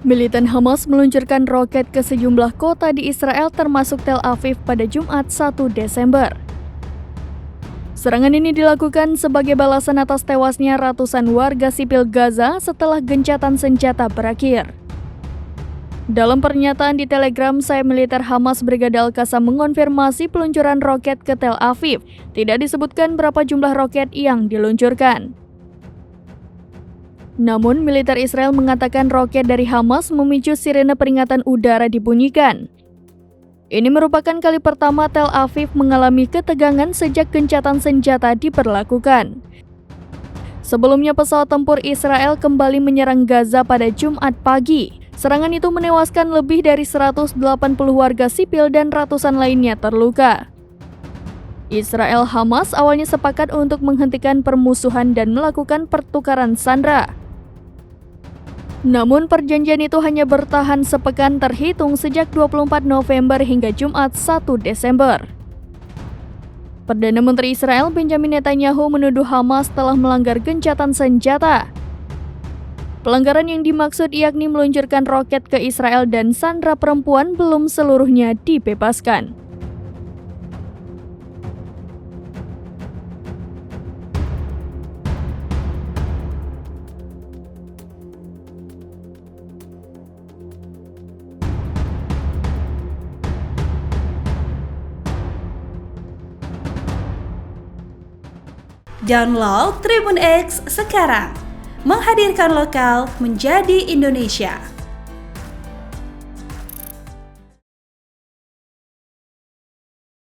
Militan Hamas meluncurkan roket ke sejumlah kota di Israel termasuk Tel Aviv pada Jumat 1 Desember. Serangan ini dilakukan sebagai balasan atas tewasnya ratusan warga sipil Gaza setelah gencatan senjata berakhir. Dalam pernyataan di Telegram, sayap militer Hamas Brigade Al-Qassam mengonfirmasi peluncuran roket ke Tel Aviv. Tidak disebutkan berapa jumlah roket yang diluncurkan. Namun, militer Israel mengatakan roket dari Hamas memicu sirene peringatan udara dibunyikan. Ini merupakan kali pertama Tel Aviv mengalami ketegangan sejak gencatan senjata diberlakukan. Sebelumnya, pesawat tempur Israel kembali menyerang Gaza pada Jumat pagi. Serangan itu menewaskan lebih dari 180 warga sipil dan ratusan lainnya terluka. Israel Hamas awalnya sepakat untuk menghentikan permusuhan dan melakukan pertukaran sandera. Namun perjanjian itu hanya bertahan sepekan terhitung sejak 24 November hingga Jumat 1 Desember. Perdana Menteri Israel Benjamin Netanyahu menuduh Hamas telah melanggar gencatan senjata. Pelanggaran yang dimaksud yakni meluncurkan roket ke Israel dan sandera perempuan belum seluruhnya dibebaskan. Download Tribun X sekarang, menghadirkan lokal menjadi Indonesia.